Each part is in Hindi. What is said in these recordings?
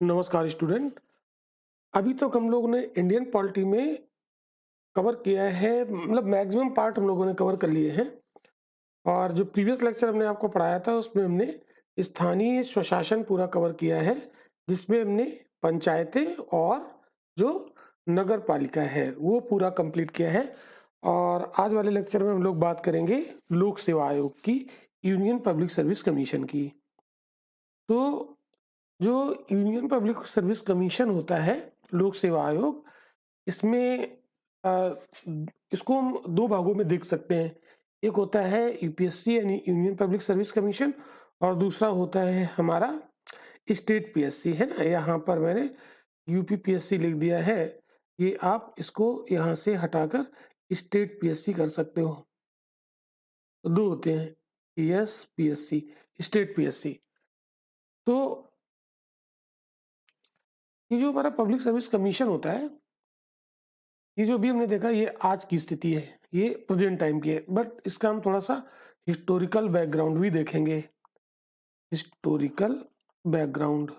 नमस्कार स्टूडेंट। अभी तक हम लोगों ने इंडियन पॉलिटी में कवर किया है, मतलब मैक्सिमम पार्ट हम लोगों ने कवर कर लिए हैं। और जो प्रीवियस लेक्चर हमने आपको पढ़ाया था उसमें हमने स्थानीय स्वशासन पूरा कवर किया है, जिसमें हमने पंचायतें और जो नगर पालिका है वो पूरा कंप्लीट किया है। और आज वाले लेक्चर में हम लोग बात करेंगे लोक सेवा आयोग की, यूनियन पब्लिक सर्विस कमीशन की। तो जो यूनियन पब्लिक सर्विस कमीशन होता है, लोक सेवा आयोग, इसमें अ, इसको हम दो भागों में देख सकते हैं। एक होता है यूपीएससी यानी यूनियन पब्लिक सर्विस कमीशन, और दूसरा होता है हमारा स्टेट पीएससी, है ना। यहाँ पर मैंने यूपी पीएससी लिख दिया है, ये आप इसको यहाँ से हटाकर स्टेट पीएससी कर सकते हो। दो होते हैं, एस पीएससी, स्टेट पीएससी। तो ये जो हमारा पब्लिक सर्विस कमीशन होता है, ये जो भी हमने देखा ये आज की स्थिति है, ये प्रेजेंट टाइम की है, बट इसका हम थोड़ा सा हिस्टोरिकल बैकग्राउंड भी देखेंगे। Historical background,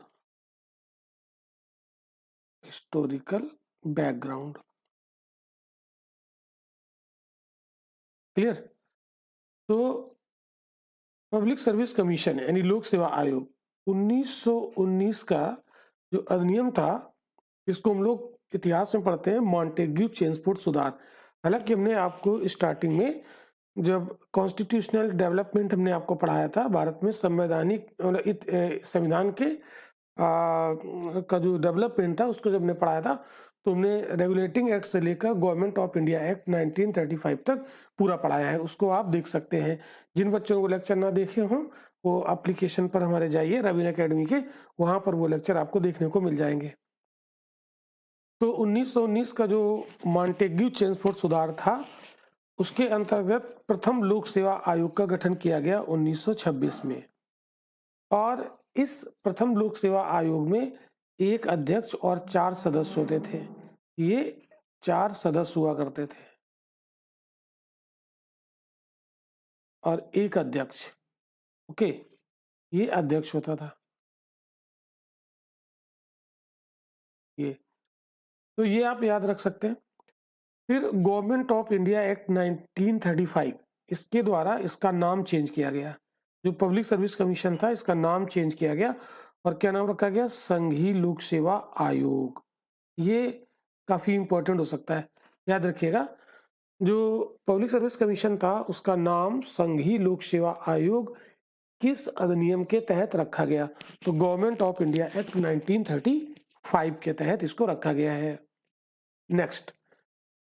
historical background, clear. तो पब्लिक सर्विस कमीशन यानी लोक सेवा आयोग 1919 का जो अधिनियम था, इसको हम लोग इतिहास में पढ़ते हैं मॉन्टेग्यू चेम्सफोर्ड सुधार। हालांकि हमने आपको स्टार्टिंग में जब कॉन्स्टिट्यूशनल डेवलपमेंट हमने आपको पढ़ाया था, भारत में संवैधानिक संविधान के का जो डेवलपमेंट था उसको जब हमने पढ़ाया था, तो हमने रेगुलेटिंग एक्ट से लेकर गवर्नमेंट ऑफ इंडिया एक्ट 1935 तक पूरा पढ़ाया है। उसको आप देख सकते हैं। जिन बच्चों को लेक्चर ना देखे हों वो एप्लीकेशन पर हमारे जाइए रवीन एकेडमी के, वहाँ पर वो लेक्चर आपको देखने को मिल जाएंगे। तो 1919 का जो मॉन्टेग्यू चेम्सफोर्ड सुधार था, उसके अंतर्गत प्रथम लोक सेवा आयोग का गठन किया गया 1926 में। और इस प्रथम लोक सेवा आयोग में एक अध्यक्ष और 4 सदस्य होते थे। ये 4 सदस्य हुआ करते थे और एक अध्यक्ष। ओके, ये अध्यक्ष होता था। ये तो ये आप याद रख सकते हैं। फिर गवर्नमेंट ऑफ इंडिया एक्ट 1935, इसके द्वारा इसका नाम चेंज किया गया। जो पब्लिक सर्विस कमीशन था इसका नाम चेंज किया गया और क्या नाम रखा गया, संघीय लोक सेवा आयोग। ये काफी इंपॉर्टेंट हो सकता है, याद रखिएगा। जो पब्लिक सर्विस कमीशन था उसका नाम संघीय लोक सेवा आयोग किस अधिनियम के तहत रखा गया, तो गवर्नमेंट ऑफ इंडिया एक्ट 1935 के तहत इसको रखा गया है। नेक्स्ट,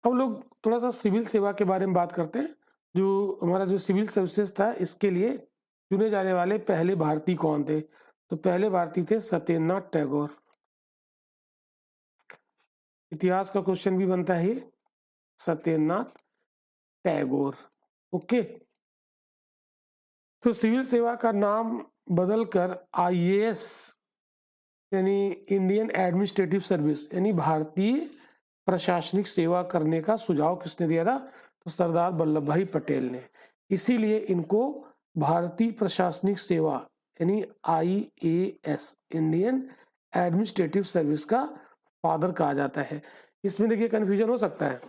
हम लोग थोड़ा सा सिविल सेवा के बारे में बात करते हैं। जो हमारा जो सिविल सर्विसेज था, इसके लिए चुने जाने वाले पहले भारतीय कौन थे, तो पहले भारतीय थे सत्येंद्रनाथ टैगोर। इतिहास का क्वेश्चन भी बनता है ये, सत्येंद्रनाथ टैगोर। ओके, तो सिविल सेवा का नाम बदलकर आईएएस यानी इंडियन एडमिनिस्ट्रेटिव सर्विस यानी भारतीय प्रशासनिक सेवा करने का सुझाव किसने दिया था, तो सरदार वल्लभ भाई पटेल ने। इसीलिए इनको भारतीय प्रशासनिक सेवा यानी आईएएस इंडियन एडमिनिस्ट्रेटिव सर्विस का फादर कहा जाता है। इसमें देखिए कंफ्यूजन हो सकता है,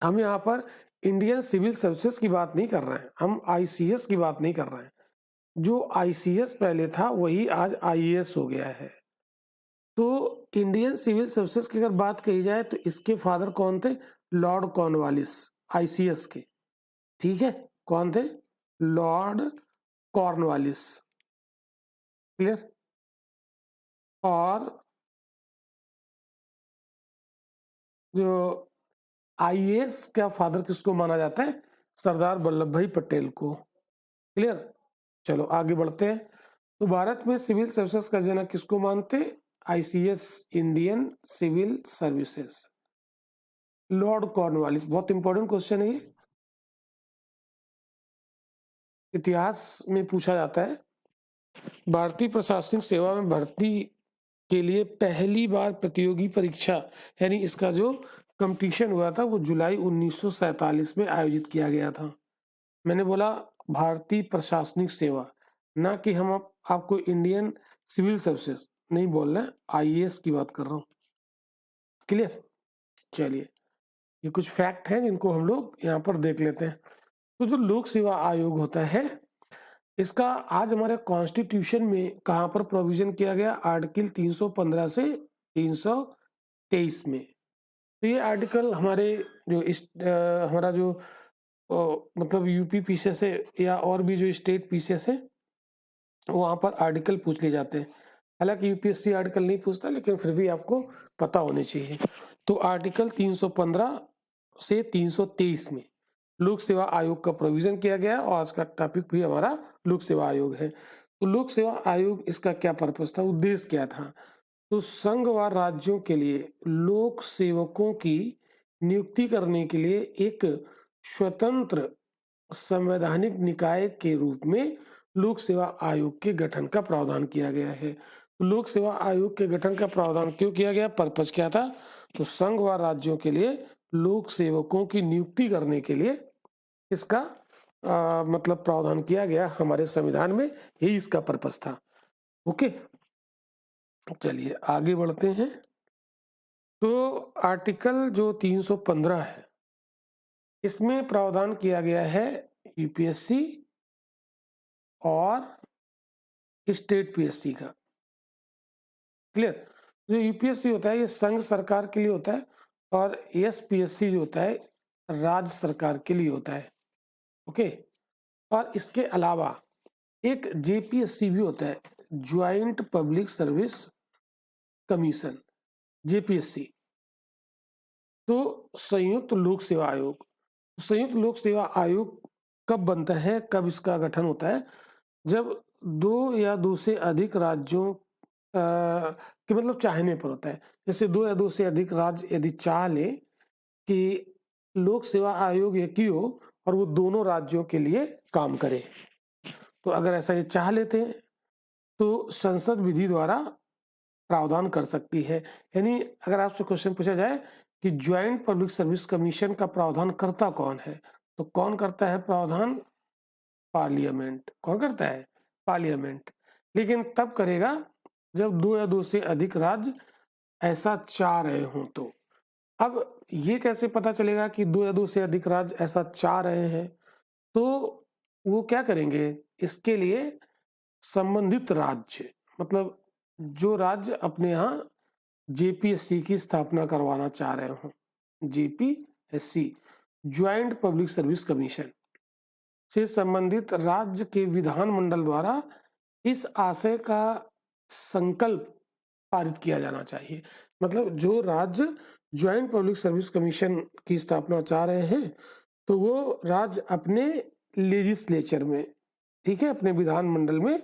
हम यहाँ पर इंडियन सिविल सर्विसेज की बात नहीं कर रहे हैं, हम आईसीएस की बात नहीं कर रहे हैं। जो आईसीएस पहले था वही आज आईएएस हो गया है। तो इंडियन सिविल सर्विसेज की अगर बात कही जाए तो इसके फादर कौन थे, लॉर्ड कॉर्नवालिस, आईसीएस के। ठीक है, कौन थे, लॉर्ड कॉर्नवालिस, क्लियर। और जो आईएएस का फादर किसको माना जाता है, सरदार वल्लभ भाई पटेल को, क्लियर। चलो आगे बढ़ते हैं। तो भारत में सिविल सर्विसेज का जनक किसको मानते, ICS Indian civil services, Lord Cornwallis. बहुत इंपॉर्टेंट क्वेश्चन है ये, इतिहास में पूछा जाता है। भारतीय प्रशासनिक सेवा में भर्ती के लिए पहली बार प्रतियोगी परीक्षा यानी इसका जो कंपटीशन हुआ था वो जुलाई 1947 में आयोजित किया गया था। मैंने बोला भारतीय प्रशासनिक सेवा, ना कि हम आपको इंडियन सिविल सर्विसेज, नहीं बोल रहे, आईएएस की बात कर रहा हूँ। क्लियर? चलिए, ये कुछ फैक्ट हैं जिनको हम लोग यहाँ पर देख लेते हैं। तो जो लोक सेवा आयोग होता है, इसका आज हमारे कॉन्स्टिट्यूशन में कहाँ पर प्रोविजन किया गया? आर्टिकल 315 से 323 में। तो ये आर्टिकल हमारे जो हमारा जो मतलब यूपी पीसीएस है या और भी जो स्टेट पीसीएस है, वहाँ पर आर्टिकल पूछ लिए जाते हैं। हालांकि यूपीएससी आर्टिकल नहीं पूछता, लेकिन फिर भी आपको पता होने चाहिए। तो आर्टिकल 315 से 323 में लोक सेवा आयोग का प्रोविजन किया गया, और आज का टॉपिक भी हमारा लोक सेवा आयोग है। तो लोक सेवा आयोग, इसका क्या पर्पस था, उद्देश्य क्या था? तो संघ व राज्यों के लिए लोक सेवकों की नियुक्ति करने के लिए एक स्वतंत्र संवैधानिक निकाय के रूप में लोक सेवा आयोग के गठन का प्रावधान किया गया है। लोक सेवा आयोग के गठन का प्रावधान क्यों किया गया, पर्पस क्या था? तो संघ व राज्यों के लिए लोक सेवकों की नियुक्ति करने के लिए इसका मतलब प्रावधान किया गया हमारे संविधान में, यही इसका पर्पस था। ओके, चलिए आगे बढ़ते हैं। तो आर्टिकल जो 315 है, इसमें प्रावधान किया गया है यूपीएससी और स्टेट पीएससी का। क्लियर? जो यूपीएससी होता है ये संघ सरकार के लिए होता है, और एसपीएससी जो होता है राज्य सरकार के लिए होता है। ओके, और इसके अलावा एक जेपीएससी भी होता है, joint public service commission, JPSC. तो संयुक्त लोक सेवा आयोग, संयुक्त लोक सेवा आयोग कब बनता है, कब इसका गठन होता है? जब दो या दो से अधिक राज्यों के मतलब चाहने पर होता है। जैसे दो या दो से अधिक राज्य यदि चाह ले कि लोक सेवा आयोग एक ही हो और वो दोनों राज्यों के लिए काम करे, तो अगर ऐसा ये चाह लेते हैं तो संसद विधि द्वारा प्रावधान कर सकती है। यानी अगर आपसे क्वेश्चन पूछा जाए कि ज्वाइंट पब्लिक सर्विस कमीशन का प्रावधान करता कौन है, तो कौन करता है प्रावधान? पार्लियामेंट। कौन करता है? पार्लियामेंट। लेकिन तब करेगा जब दो या दो से अधिक राज्य ऐसा चाह रहे हों। तो अब ये कैसे पता चलेगा कि दो या दो से अधिक राज्य ऐसा चाह रहे हैं? तो वो क्या करेंगे, इसके लिए संबंधित राज्य, मतलब जो राज्य अपने यहाँ जेपीएससी की स्थापना करवाना चाह रहे हो, JPSC joint public service commission से संबंधित राज्य के विधानमंडल द्वारा इस आशय का संकल्प पारित किया जाना चाहिए। मतलब जो राज्य ज्वाइंट पब्लिक सर्विस कमीशन की स्थापना चाह रहे हैं, तो वो राज्य अपने लेजिस्लेचर में, ठीक है, अपने विधानमंडल में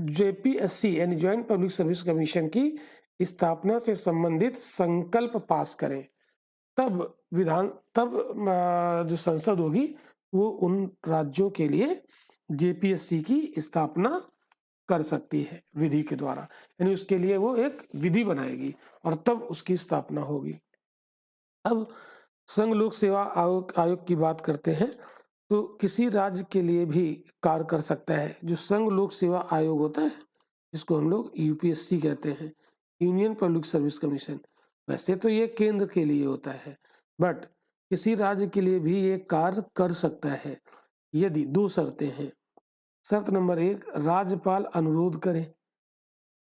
जेपीएससी यानी ज्वाइंट पब्लिक सर्विस कमीशन की स्थापना से संबंधित संकल्प पास करें। तब जो संसद होगी वो उन राज्यों के लिए जेपीएससी की स्थापना कर सकती है विधि के द्वारा। यानी उसके लिए वो एक विधि बनाएगी और तब उसकी स्थापना होगी। अब संघ लोक सेवा आयोग की बात करते हैं। तो किसी राज्य के लिए भी कार्य कर सकता है जो संघ लोक सेवा आयोग होता है, जिसको हम लोग यूपीएससी कहते हैं, यूनियन पब्लिक सर्विस कमीशन। वैसे तो ये केंद्र के लिए होता है, बट किसी राज्य के लिए भी ये कार्य कर सकता है यदि दो शर्तें हैं। शर्त नंबर 1, राज्यपाल अनुरोध करे,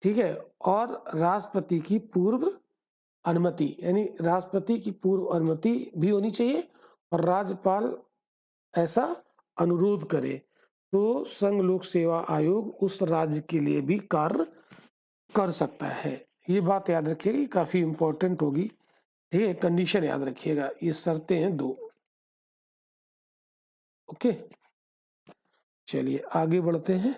ठीक है, और राष्ट्रपति की पूर्व अनुमति, यानी राष्ट्रपति की पूर्व अनुमति भी होनी चाहिए और राज्यपाल ऐसा अनुरोध करे, तो संघ लोक सेवा आयोग उस राज्य के लिए भी कार्य कर सकता है। ये बात याद रखिएगा, काफी इंपॉर्टेंट होगी, ठीक है। कंडीशन याद रखिएगा, ये शर्तें हैं 2। ओके, चलिए आगे बढ़ते हैं।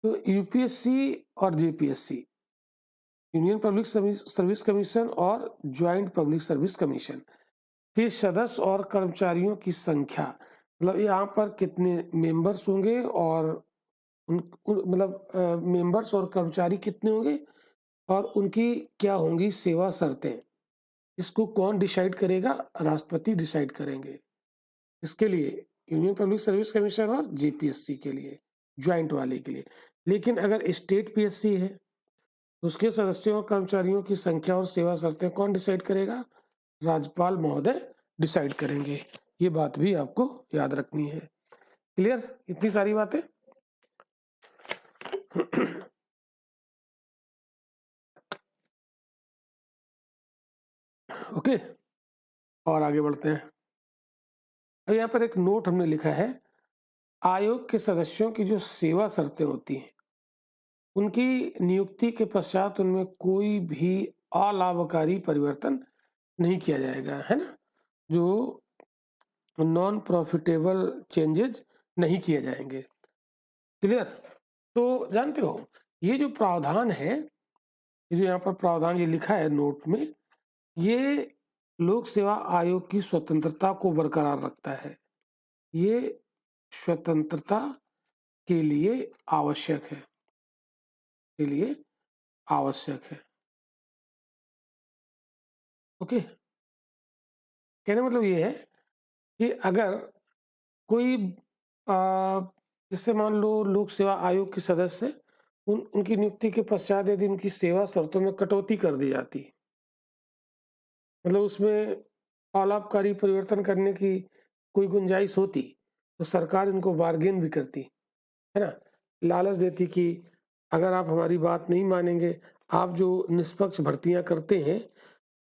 तो यूपीएससी और JPSC, union public service commission और ज्वाइंट पब्लिक सर्विस कमीशन के सदस्य और कर्मचारियों की संख्या, मतलब यहाँ पर कितने मेंबर्स होंगे और मतलब मेंबर्स और कर्मचारी कितने होंगे और उनकी क्या होंगी सेवा शर्तें, इसको कौन डिसाइड करेगा? राष्ट्रपति डिसाइड करेंगे। इसके लिए यूनियन पब्लिक सर्विस कमीशन और जेपीएससी के लिए ज्वाइंट वाले के लिए। लेकिन अगर स्टेट पीएससी है तो उसके सदस्यों और कर्मचारियों की संख्या और सेवा शर्तें कौन डिसाइड करेगा? राज्यपाल महोदय डिसाइड करेंगे। ये बात भी आपको याद रखनी है। क्लियर इतनी सारी बातें? ओके, और आगे बढ़ते हैं। अब यहाँ पर एक नोट हमने लिखा है, आयोग के सदस्यों की जो सेवा शर्तें होती हैं उनकी नियुक्ति के पश्चात उनमें कोई भी अलाभकारी परिवर्तन नहीं किया जाएगा, है ना? जो नॉन प्रॉफिटेबल चेंजेस नहीं किए जाएंगे। क्लियर? तो जानते हो ये जो प्रावधान है, ये जो यहाँ पर प्रावधान ये लिखा है नोट में, ये लोक सेवा आयोग की स्वतंत्रता को बरकरार रखता है। ये स्वतंत्रता के लिए आवश्यक है, के लिए आवश्यक है। ओके, कहने मतलब ये है कि अगर कोई जैसे मान लो लोक सेवा आयोग के सदस्य उनकी नियुक्ति के पश्चात यदि उनकी सेवा शर्तों में कटौती कर दी जाती, मतलब उसमें अलाभकारी परिवर्तन करने की कोई गुंजाइश होती, तो सरकार इनको बार्गेन भी करती, है ना? लालच देती कि अगर आप हमारी बात नहीं मानेंगे, आप जो निष्पक्ष भर्तियां करते हैं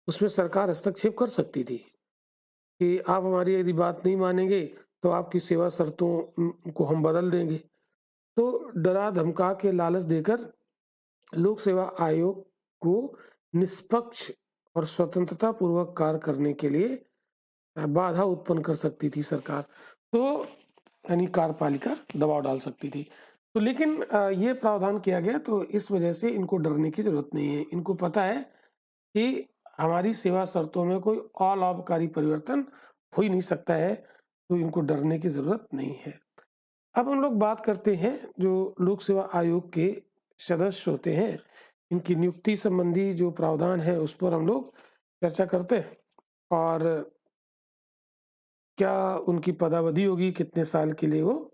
उसमें सरकार हस्तक्षेप कर सकती थी कि आप हमारी यदि बात नहीं मानेंगे तो आपकी सेवा शर्तों को हम बदल देंगे। तो डरा धमका के लालच देकर लोक सेवा आयोग को निष्पक्ष और स्वतंत्रता पूर्वक कार्य करने के लिए बाधा उत्पन्न कर सकती थी सरकार, तो यानी कार्यपालिका दबाव डाल सकती थी। तो लेकिन ये प्रावधान किया गया, तो इस वजह से इनको डरने की जरूरत नहीं है। इनको पता है कि हमारी सेवा शर्तों में कोई अलाभकारी परिवर्तन हो ही नहीं सकता है, तो इनको डरने की जरूरत नहीं है। अब हम लोग बात करते हैं जो लोक सेवा आयोग के सदस्य होते हैं, इनकी नियुक्ति संबंधी जो प्रावधान है उस पर हम लोग चर्चा करते हैं, और क्या उनकी पदावधि होगी, कितने साल के लिए वो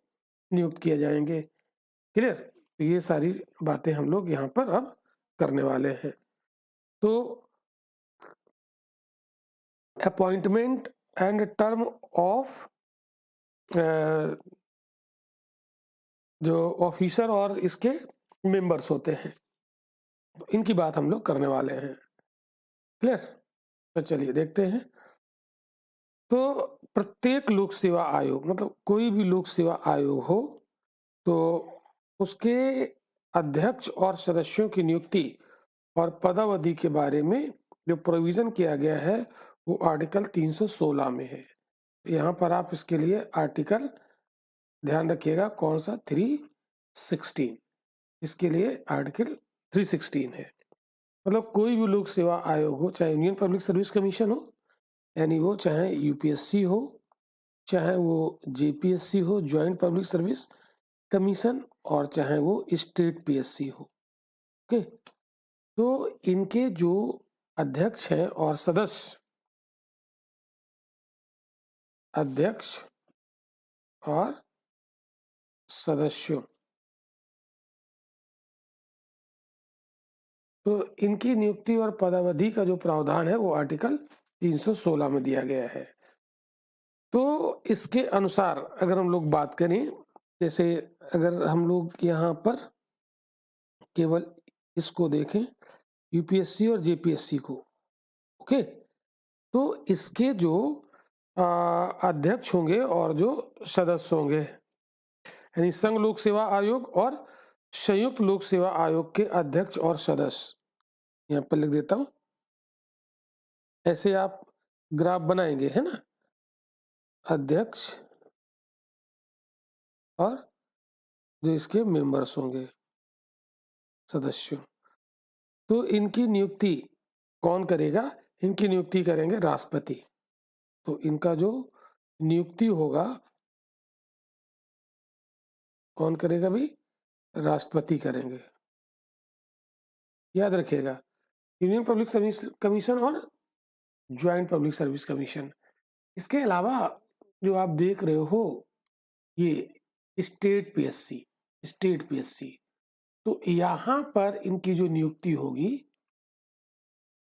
नियुक्त किए जाएंगे। क्लियर? तो ये सारी बातें हम लोग यहाँ पर अब करने वाले हैं। तो अपॉइंटमेंट एंड टर्म ऑफ जो ऑफिसर और इसके मेंबर्स होते हैं, तो इनकी बात हम लोग करने वाले हैं। क्लियर? तो चलिए देखते हैं। तो प्रत्येक लोक सेवा आयोग, मतलब कोई भी लोक सेवा आयोग हो, तो उसके अध्यक्ष और सदस्यों की नियुक्ति और पदावधि के बारे में जो प्रोविजन किया गया है वो आर्टिकल 316 में है। यहाँ पर आप इसके लिए आर्टिकल ध्यान रखिएगा, कौन सा? 316। इसके लिए आर्टिकल 316 है। मतलब कोई भी लोक सेवा आयोग हो, चाहे इंडियन पब्लिक सर्विस कमीशन हो, यानी वो चाहे यूपीएससी हो, चाहे वो जेपीएससी हो, ज्वाइंट पब्लिक सर्विस कमीशन, और चाहे वो स्टेट पीएससी हो। ओके, तो इनके जो अध्यक्ष हैं और सदस्य, अध्यक्ष और सदस्यों, तो इनकी नियुक्ति और पदावधि का जो प्रावधान है वो आर्टिकल 316 में दिया गया है। तो इसके अनुसार अगर हम लोग बात करें, जैसे अगर हम लोग यहाँ पर केवल इसको देखें, यूपीएससी और जेपीएससी को, ओके, तो इसके जो अध्यक्ष होंगे और जो सदस्य होंगे, यानी संघ लोक सेवा आयोग और संयुक्त लोक सेवा आयोग के अध्यक्ष और सदस्य, यहाँ पर लिख देता हूं, ऐसे आप ग्राफ बनाएंगे, है ना? अध्यक्ष और जो इसके मेंबर्स होंगे, सदस्यों, तो इनकी नियुक्ति कौन करेगा? इनकी नियुक्ति करेंगे राष्ट्रपति। तो इनका जो नियुक्ति होगा कौन करेगा भी? राष्ट्रपति करेंगे। याद रखिएगा, यूनियन पब्लिक सर्विस कमीशन और ज्वाइंट पब्लिक सर्विस कमीशन। इसके अलावा जो आप देख रहे हो ये स्टेट पीएससी, स्टेट पीएससी। तो यहाँ पर इनकी जो नियुक्ति होगी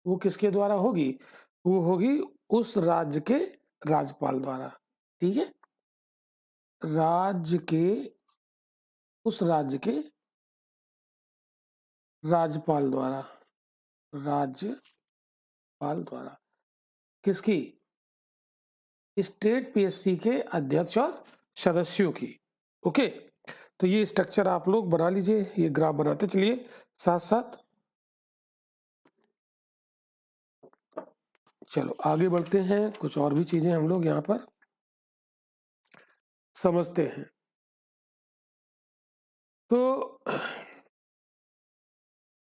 वो किसके द्वारा होगी? वो होगी उस राज्य के राज्यपाल द्वारा। ठीक है, उस राज्य के राज्यपाल द्वारा, किसकी? स्टेट पीएससी के अध्यक्ष और सदस्यों की। ओके, तो ये स्ट्रक्चर आप लोग बना लीजिए, ये ग्राफ बनाते चलिए साथ साथ। चलो आगे बढ़ते हैं, कुछ और भी चीजें हम लोग यहाँ पर समझते हैं। तो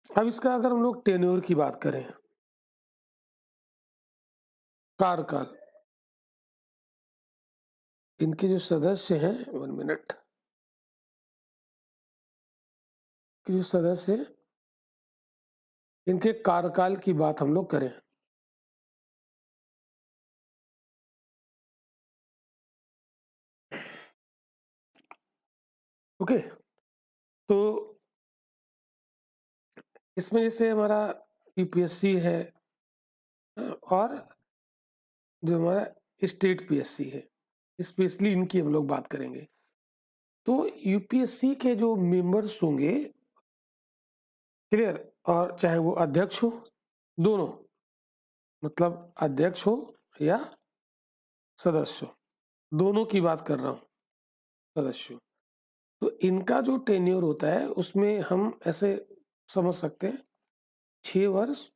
अब इसका अगर हम लोग टेन्योर की बात करें, कार्यकाल, इनके जो सदस्य हैं, 1 मिनट, जो सदस्य इनके कार्यकाल की बात हम लोग करें, ओके, तो इसमें जैसे हमारा यूपीएससी है और जो हमारा स्टेट पीएससी है, स्पेशली इनकी हम लोग बात करेंगे। तो यूपीएससी के जो मेंबर्स होंगे, क्लियर, और चाहे वो अध्यक्ष हो, दोनों, मतलब अध्यक्ष हो या सदस्य हो, दोनों की बात कर रहा हूं, सदस्य। तो इनका जो टेन्योर होता है उसमें हम ऐसे समझ सकते हैं 6 वर्ष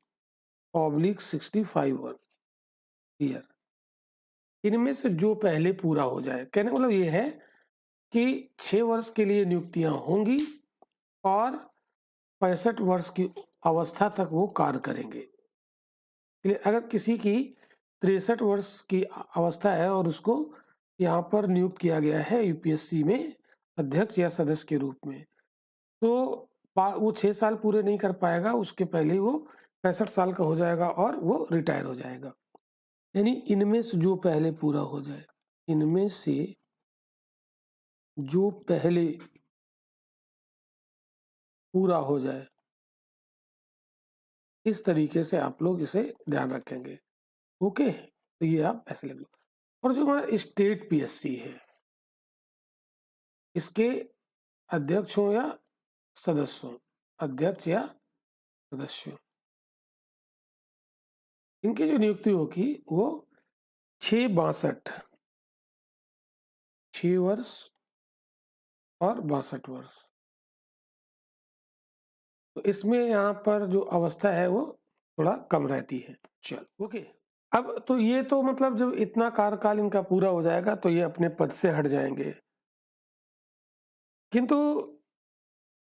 ऑब्लिक 65 ईयर, इनमें से जो पहले पूरा हो जाए। कहने का मतलब ये है कि 6 वर्ष के लिए नियुक्तियां होंगी और 65 वर्ष की अवस्था तक वो कार्य करेंगे। अगर किसी की 63 वर्ष की अवस्था है और उसको यहाँ पर नियुक्त किया गया है यूपीएससी में अध्यक्ष या सदस्य के रूप में, तो वो 6 साल पूरे नहीं कर पाएगा, उसके पहले वो 65 साल का हो जाएगा और वो रिटायर हो जाएगा। यानी इनमें से जो पहले पूरा हो जाए, इनमें से जो पहले पूरा हो जाए, इस तरीके से आप लोग इसे ध्यान रखेंगे। ओके, तो ये आप ऐसे लिख लो। और जो हमारा स्टेट पीएससी है, इसके अध्यक्ष हो या सदस्य हो, अध्यक्ष या सदस्य हो, इनकी जो नियुक्ति होगी वो 6 वर्ष और 62 वर्ष। तो इसमें यहाँ पर जो अवस्था है वो थोड़ा कम रहती है। चल ओके, अब तो ये तो मतलब जब इतना कार्यकाल इनका पूरा हो जाएगा तो ये अपने पद से हट जाएंगे। किंतु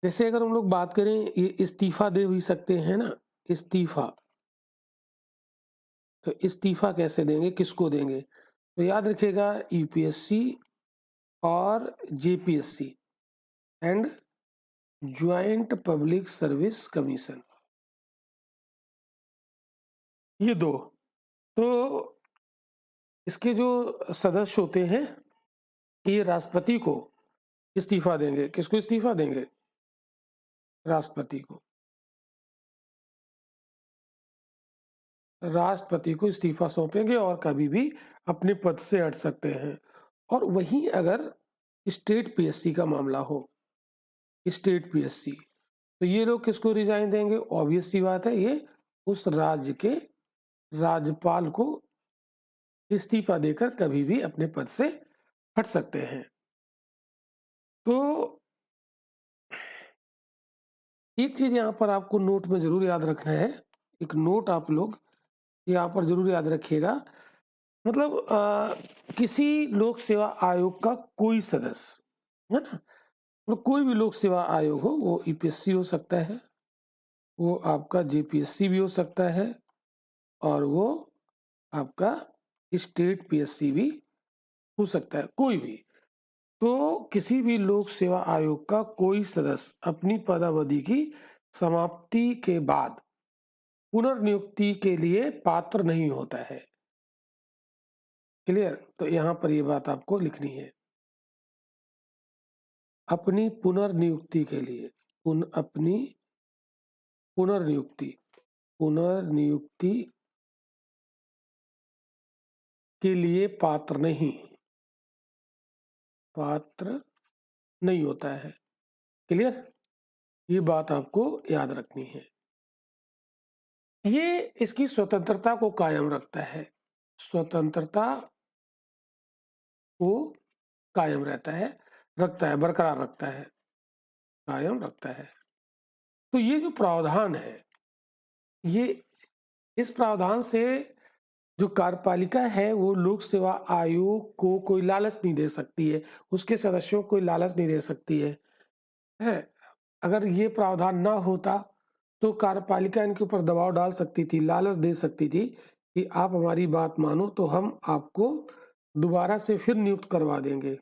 जैसे अगर हम लोग बात करें, ये इस्तीफा दे भी सकते हैं ना, इस्तीफा। तो इस्तीफा कैसे देंगे, किसको देंगे? तो याद रखिएगा, यूपीएससी और JPSC and joint public service commission, ये दो। तो इसके जो सदस्य होते हैं ये राष्ट्रपति को इस्तीफा देंगे। किसको इस्तीफा देंगे? राष्ट्रपति को। राष्ट्रपति को इस्तीफा सौंपेंगे और कभी भी अपने पद से हट सकते हैं। और वहीं अगर स्टेट पीएससी का मामला हो, स्टेट पीएससी, तो ये लोग किसको रिजाइन देंगे? ऑब्वियस सी बात है, ये उस राज्य के राज्यपाल को इस्तीफा देकर कभी भी अपने पद से हट सकते हैं। तो एक चीज यहाँ पर आपको नोट में जरूर याद रखना है, एक नोट आप लोग यहाँ पर जरूर याद रखिएगा। मतलब किसी लोक सेवा आयोग का कोई सदस्य, है ना, मतलब कोई भी लोक सेवा आयोग हो, वो यूपीएससी हो सकता है, वो आपका जेपीएससी भी हो सकता है, और वो आपका स्टेट पीएससी भी हो सकता है, कोई भी। तो किसी भी लोक सेवा आयोग का कोई सदस्य अपनी पदावधि की समाप्ति के बाद पुनर्नियुक्ति के लिए पात्र नहीं होता है। क्लियर? तो यहाँ पर ये बात आपको लिखनी है। अपनी पुनर्नियुक्ति के लिए अपनी पुनर्नियुक्ति के लिए पात्र नहीं होता है। क्लियर? ये बात आपको याद रखनी है। ये इसकी स्वतंत्रता को कायम रखता है, स्वतंत्रता को कायम बरकरार रखता है, कायम रखता है। तो ये जो प्रावधान है, ये इस प्रावधान से जो कार्यपालिका है वो लोक सेवा आयोग को कोई लालच नहीं दे सकती है, उसके सदस्यों को कोई लालच नहीं दे सकती है। अगर ये प्रावधान ना होता तो कार्यपालिका इनके ऊपर दबाव डाल सकती थी, लालच दे सकती थी कि आप हमारी बात मानो तो हम आपको दोबारा से फिर नियुक्त करवा देंगे।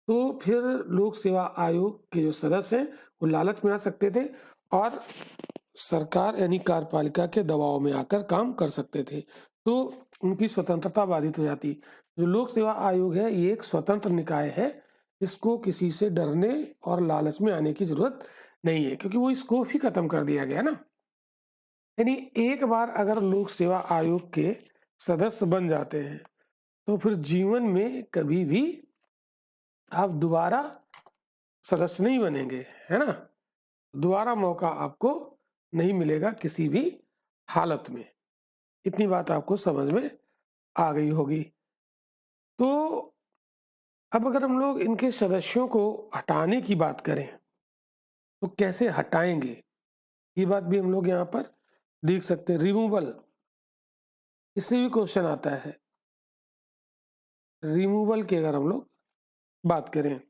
तो फिर लोक सेवा आयोग के जो सदस्य हैं वो लालच में आ सकते थे और सरकार यानी कार्यपालिका के दबाव में आकर काम कर सकते थे, तो उनकी स्वतंत्रता बाधित हो जाती। जो लोक सेवा आयोग है ये एक स्वतंत्र निकाय है, इसको किसी से डरने और लालच में आने की जरूरत नहीं है, क्योंकि वो स्कोप ही खत्म कर दिया गया ना। यानी एक बार अगर लोक सेवा आयोग के सदस्य बन जाते हैं तो फिर जीवन में कभी भी आप दोबारा सदस्य नहीं बनेंगे, है ना। दोबारा मौका आपको नहीं मिलेगा किसी भी हालत में। इतनी बात आपको समझ में आ गई होगी। तो अब अगर हम लोग इनके सदस्यों को हटाने की बात करें तो कैसे हटाएंगे, ये बात भी हम लोग यहाँ पर देख सकते हैं। रिमूवल, इससे भी क्वेश्चन आता है। रिमूवल की अगर हम लोग बात करें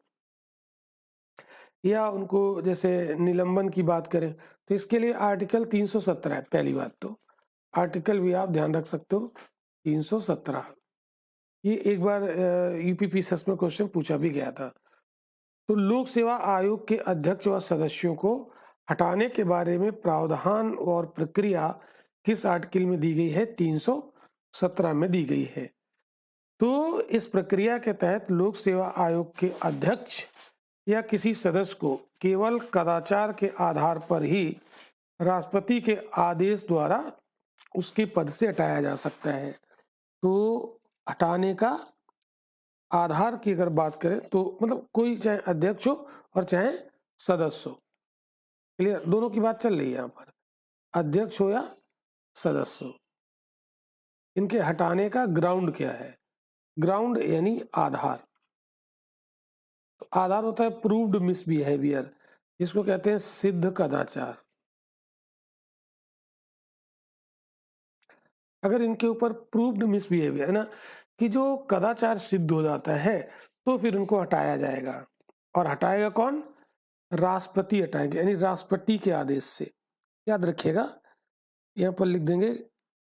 या उनको जैसे निलंबन की बात करें तो इसके लिए आर्टिकल 317 है। पहली बात तो आर्टिकल भी आप ध्यान रख सकते हो, 317। ये एक बार यूपीपीएससी में क्वेश्चन पूछा भी गया था। तो लोक सेवा आयोग के अध्यक्ष व सदस्यों को हटाने के बारे में प्रावधान और प्रक्रिया किस आर्टिकल में दी गई है? 317 में दी गई है। तो इस प्रक्रिया के तहत लोक सेवा आयोग के अध्यक्ष या किसी सदस्य को केवल कदाचार के आधार पर ही राष्ट्रपति के आदेश द्वारा उसके पद से हटाया जा सकता है। तो हटाने का आधार की अगर बात करें तो मतलब कोई चाहे अध्यक्ष हो और चाहे सदस्य हो, क्लियर, दोनों की बात चल रही है यहाँ पर, अध्यक्ष हो या सदस्य हो, इनके हटाने का ग्राउंड क्या है? ग्राउंड यानी आधार। तो आधार होता है प्रूव्ड मिसबिहेवियर, जिसको कहते हैं सिद्ध कदाचार। अगर इनके ऊपर प्रूव्ड मिसबिहेवियर है ना कि जो कदाचार सिद्ध हो जाता है तो फिर उनको हटाया जाएगा। और हटाएगा कौन? राष्ट्रपति हटाएंगे, यानी राष्ट्रपति के आदेश से। याद रखिएगा, यहाँ पर लिख देंगे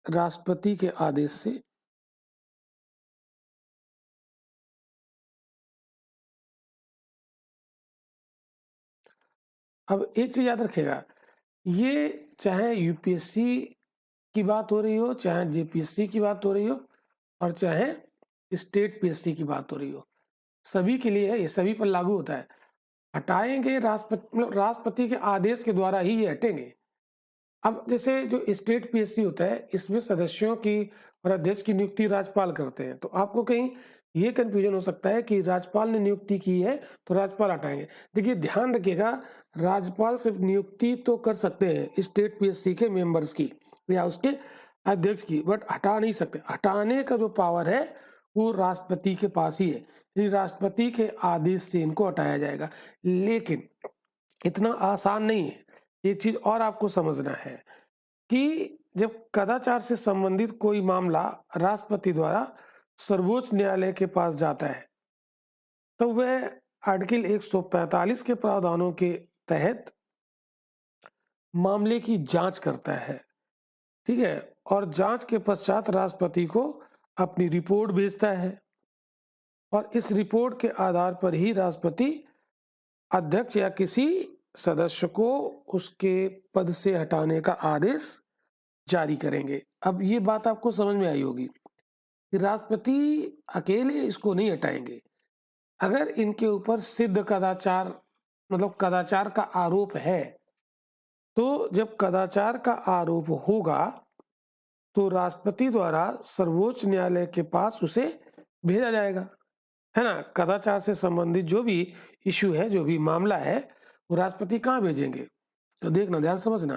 राष्ट्रपति के आदेश से। अब एक चीज याद रखिएगा, ये चाहे यूपीएससी की बात हो रही हो, चाहे जेपीएससी की बात हो रही हो, और चाहे स्टेट पीएससी की बात हो रही हो, सभी के लिए है, ये सभी पर लागू होता है। हटाएंगे राष्ट्रपति के आदेश के द्वारा ही ये हटेंगे। अब जैसे जो स्टेट पीएससी होता है इसमें सदस्यों की और अध्यक्ष की नियुक्ति राज्यपाल करते हैं, तो आपको कहीं ये कंफ्यूजन हो सकता है कि राज्यपाल ने नियुक्ति की है तो राज्यपाल हटाएंगे। देखिए ध्यान रखिएगा, राज्यपाल सिर्फ नियुक्ति तो कर सकते हैं स्टेट पीएससी के मेंबर्स की या उसके अध्यक्ष की, बट हटा नहीं सकते। हटाने का जो पावर है वो राष्ट्रपति के पास ही है, राष्ट्रपति के आदेश से इनको हटाया जाएगा। लेकिन इतना आसान नहीं है। एक चीज और आपको समझना है कि जब कदाचार से संबंधित कोई मामला राष्ट्रपति द्वारा सर्वोच्च न्यायालय के पास जाता है तो वह आर्टिकल 145 के प्रावधानों के तहत मामले की जांच करता है, ठीक है, और जांच के पश्चात राष्ट्रपति को अपनी रिपोर्ट भेजता है और इस रिपोर्ट के आधार पर ही राष्ट्रपति अध्यक्ष या किसी सदस्य को उसके पद से हटाने का आदेश जारी करेंगे। अब ये बात आपको समझ में आई होगी कि राष्ट्रपति अकेले इसको नहीं हटाएंगे। अगर इनके ऊपर सिद्ध कदाचार मतलब कदाचार का आरोप है, तो जब कदाचार का आरोप होगा तो राष्ट्रपति द्वारा सर्वोच्च न्यायालय के पास उसे भेजा जाएगा, है ना। कदाचार से संबंधित जो भी इश्यू है, जो भी मामला है, वो राष्ट्रपति कहाँ भेजेंगे? तो देखना, ध्यान समझना,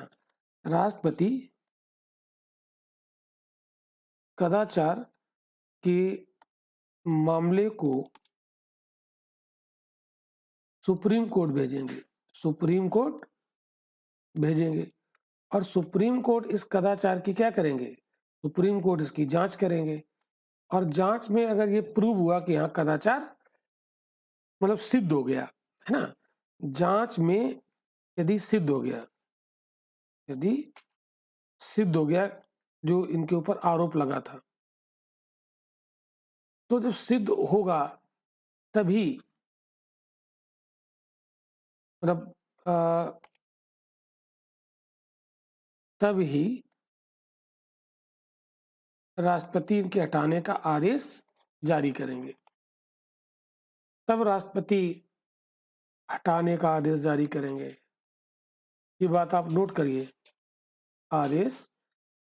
राष्ट्रपति कदाचार के मामले को सुप्रीम कोर्ट भेजेंगे, सुप्रीम कोर्ट भेजेंगे। और सुप्रीम कोर्ट इस कदाचार की क्या करेंगे? सुप्रीम कोर्ट इसकी जांच करेंगे। और जांच में अगर ये प्रूव हुआ कि हाँ कदाचार मतलब सिद्ध हो गया, है ना, जांच में यदि सिद्ध हो गया, यदि सिद्ध हो गया जो इनके ऊपर आरोप लगा था, तो जब सिद्ध होगा तभी मतलब तब ही राष्ट्रपति इनके हटाने का आदेश जारी करेंगे। तब राष्ट्रपति हटाने का आदेश जारी करेंगे। ये बात आप नोट करिए, आदेश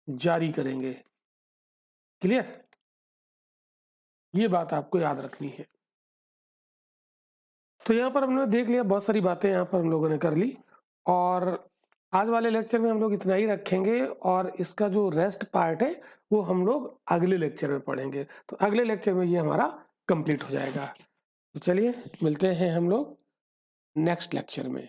जारी करेंगे। क्लियर? ये बात आपको याद रखनी है। तो यहाँ पर हमने देख लिया, बहुत सारी बातें यहाँ पर हम लोगों ने कर ली। और आज वाले लेक्चर में हम लोग इतना ही रखेंगे, और इसका जो रेस्ट पार्ट है वो हम लोग अगले लेक्चर में पढ़ेंगे। तो अगले लेक्चर में ये हमारा कंप्लीट हो जाएगा। तो चलिए मिलते हैं हम लोग नेक्स्ट लेक्चर में।